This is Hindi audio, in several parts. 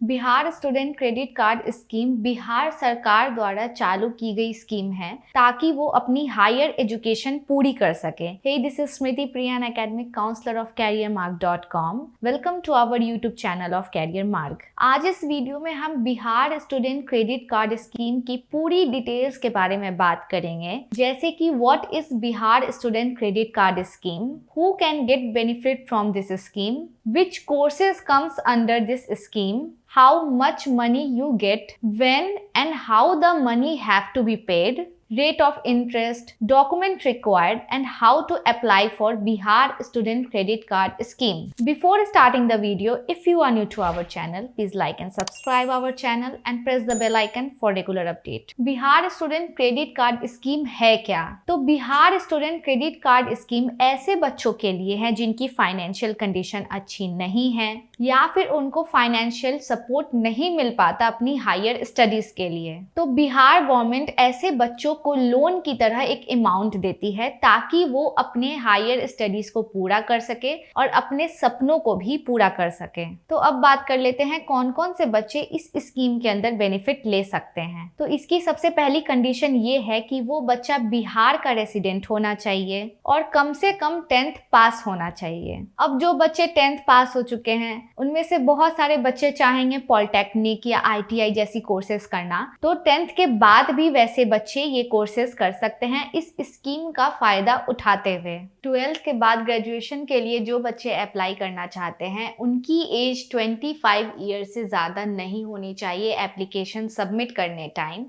Bihar student credit card scheme Bihar सरकार द्वारा चालू की गई स्कीम है ताकि वो अपनी हायर एजुकेशन पूरी कर सके। Hey, this is Smriti Priya, academic counsellor of careermark.com। Welcome to our YouTube channel of career Marg. आज इस वीडियो में हम Bihar student credit card scheme की पूरी डिटेल्स के बारे में बात करेंगे, जैसे कि what is Bihar student credit card scheme, who can get benefit from this scheme, which courses comes under this scheme, how much money you get, when and how the money have to be paid, rate of interest, document required, and how to apply for Bihar Student Credit Card Scheme. Before starting the video, if you are new to our channel, please like and subscribe our channel and press the bell icon for regular update. Bihar student credit card scheme है क्या? तो Bihar student credit card scheme ऐसे बच्चों के लिए है जिनकी फाइनेंशियल कंडीशन अच्छी नहीं है या फिर उनको फाइनेंशियल सपोर्ट नहीं मिल पाता अपनी हायर स्टडीज के लिए। तो बिहार गवर्नमेंट ऐसे बच्चों को लोन की तरह एक अमाउंट देती है ताकि वो अपने हायर स्टडीज को पूरा कर सके और अपने सपनों को भी पूरा कर सके। तो अब बात कर लेते हैं कौन कौन से बच्चे इस स्कीम के अंदर बेनिफिट ले सकते हैं। तो इसकी सबसे पहली कंडीशन ये है कि वो बच्चा बिहार का रेसिडेंट होना चाहिए और कम से कम 10th पास होना चाहिए। अब जो बच्चे 10th पास हो चुके हैं उनमें से बहुत सारे बच्चे चाहेंगे पॉलिटेक्निक या ITI जैसी कोर्सेज करना, तो 10th के बाद भी वैसे बच्चे ये कोर्सेज कर सकते हैं इस स्कीम का फायदा उठाते हुए। 12th के बाद ग्रेजुएशन के लिए जो बच्चे अप्लाई करना चाहते हैं उनकी एज 25 ईयर से ज़्यादा नहीं होनी चाहिए एप्लीकेशन सबमिट करने टाइम।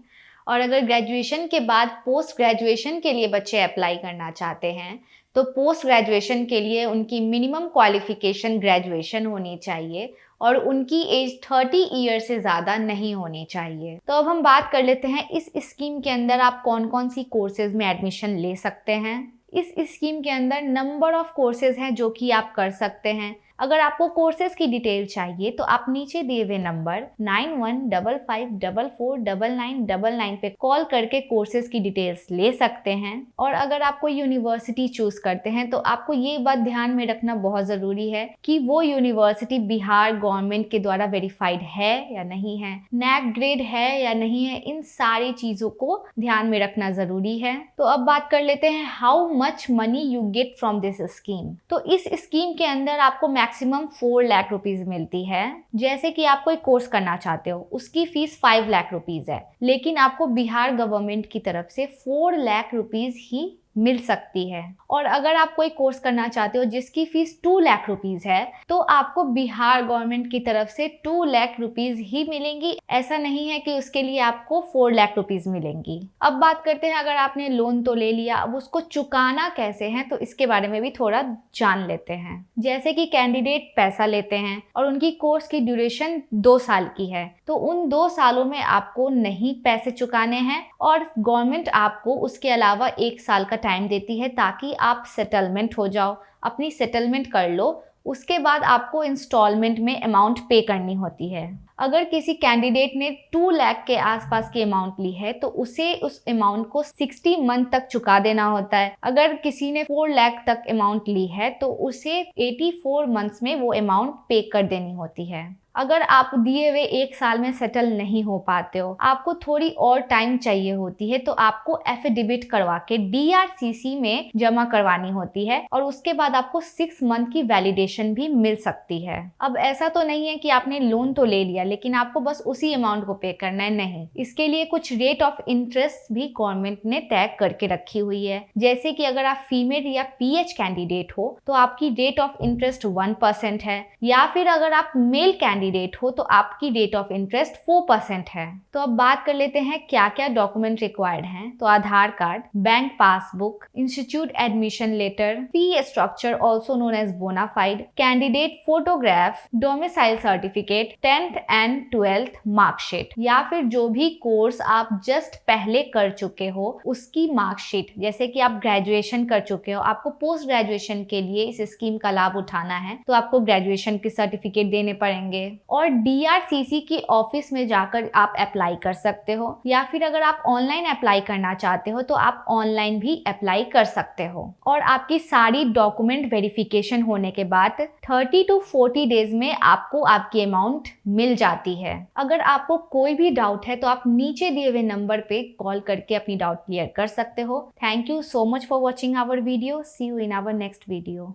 और अगर ग्रेजुएशन के बाद पोस्ट ग्रेजुएशन के लिए बच्चे अप्लाई करना चाहते हैं तो पोस्ट ग्रेजुएशन के लिए उनकी मिनिमम क्वालिफिकेशन ग्रेजुएशन होनी चाहिए और उनकी एज 30 ईयर से ज़्यादा नहीं होनी चाहिए। तो अब हम बात कर लेते हैं इस स्कीम के अंदर आप कौन कौन सी कोर्सेज में एडमिशन ले सकते हैं। इस स्कीम के अंदर नंबर ऑफ कोर्सेज हैं जो कि आप कर सकते हैं। अगर आपको कोर्सेज की डिटेल चाहिए तो आप नीचे दिए हुए नंबर 9155449999 पे कॉल करके कोर्सेज की डिटेल्स ले सकते हैं। और अगर आप कोई यूनिवर्सिटी चूज करते हैं तो आपको ये बात ध्यान में रखना बहुत ज़रूरी है कि वो यूनिवर्सिटी बिहार गवर्नमेंट के द्वारा वेरीफाइड है या नहीं है, NAC ग्रेड है या नहीं है, इन सारी चीज़ों को ध्यान में रखना ज़रूरी है। तो अब बात कर लेते हैं how much money you get from this scheme. तो इस स्कीम के अंदर आपको मैक्सिमम 4 लाख रुपीज मिलती है। जैसे कि आप कोई कोर्स करना चाहते हो उसकी फीस 5 लाख रुपीज है, लेकिन आपको बिहार गवर्नमेंट की तरफ से 4 लाख रुपीज ही मिल सकती है। और अगर आप कोई कोर्स करना चाहते हो जिसकी फीस 2 लाख रुपीज है तो आपको बिहार गवर्नमेंट की तरफ से 2 लाख रुपीज ही मिलेंगी। ऐसा नहीं है कि उसके लिए आपको 4 लाख रुपीज मिलेंगी। अब बात करते हैं अगर आपने लोन तो ले लिया, अब उसको चुकाना कैसे है तो इसके बारे में भी थोड़ा जान लेते हैं। जैसे कि कैंडिडेट पैसा लेते हैं और उनकी कोर्स की ड्यूरेशन 2 साल की है, तो उन 2 सालों में आपको नहीं पैसे चुकाने हैं और गवर्नमेंट आपको उसके अलावा 1 साल का टाइम देती है ताकि आप सेटलमेंट हो जाओ, अपनी सेटलमेंट कर लो। उसके बाद आपको इंस्टॉलमेंट में अमाउंट पे करनी होती है। अगर किसी कैंडिडेट ने 2 लाख के आसपास की अमाउंट ली है तो उसे उस अमाउंट को 60 मंथ तक चुका देना होता है। अगर किसी ने 4 लाख तक अमाउंट ली है तो उसे 84 मंथ्स में वो अमाउंट पे कर देनी होती है। अगर आप दिए हुए 1 साल में सेटल नहीं हो पाते हो, आपको थोड़ी और टाइम चाहिए होती है, तो आपको एफिडेविट करवा के DRCC में जमा करवानी होती है और उसके बाद आपको 6 मंथ की वैलिडेशन भी मिल सकती है। अब ऐसा तो नहीं है कि आपने लोन तो ले लिया लेकिन आपको बस उसी अमाउंट को पे करना है, नहीं। इसके लिए कुछ रेट ऑफ इंटरेस्ट भी गवर्नमेंट ने तय करके रखी हुई है। जैसे कि अगर आप फीमेल या PH कैंडिडेट हो तो आपकी रेट ऑफ इंटरेस्ट 1% है, या फिर अगर आप मेल कैंडिडेट हो तो आपकी रेट ऑफ इंटरेस्ट 4% है। तो अब बात कर लेते हैं क्या क्या डॉक्यूमेंट रिक्वायर्ड हैं। तो Aadhaar card, bank passbook, institute admission letter, fee structure also known as bonafide, candidate photograph, domicile certificate, 10th and 12th marksheet, या फिर जो भी कोर्स आप जस्ट पहले कर चुके हो उसकी मार्कशीट। जैसे कि आप ग्रेजुएशन कर चुके हो, आपको पोस्ट ग्रेजुएशन के लिए इस स्कीम का लाभ उठाना है तो आपको ग्रेजुएशन के सर्टिफिकेट देने पड़ेंगे। और DRCC के ऑफिस में जाकर आप अप्लाई कर सकते हो, या फिर अगर आप ऑनलाइन अप्लाई करना चाहते हो तो आप ऑनलाइन भी अप्लाई कर सकते हो। और आपकी सारी डॉक्यूमेंट वेरिफिकेशन होने के बाद 30 to 40 डेज में आपको आपकी अमाउंट मिल जाती है। अगर आपको कोई भी डाउट है तो आप नीचे दिए हुए नंबर पे कॉल करके अपनी डाउट क्लियर कर सकते हो। Thank you so much for watching our video. See you in our next video.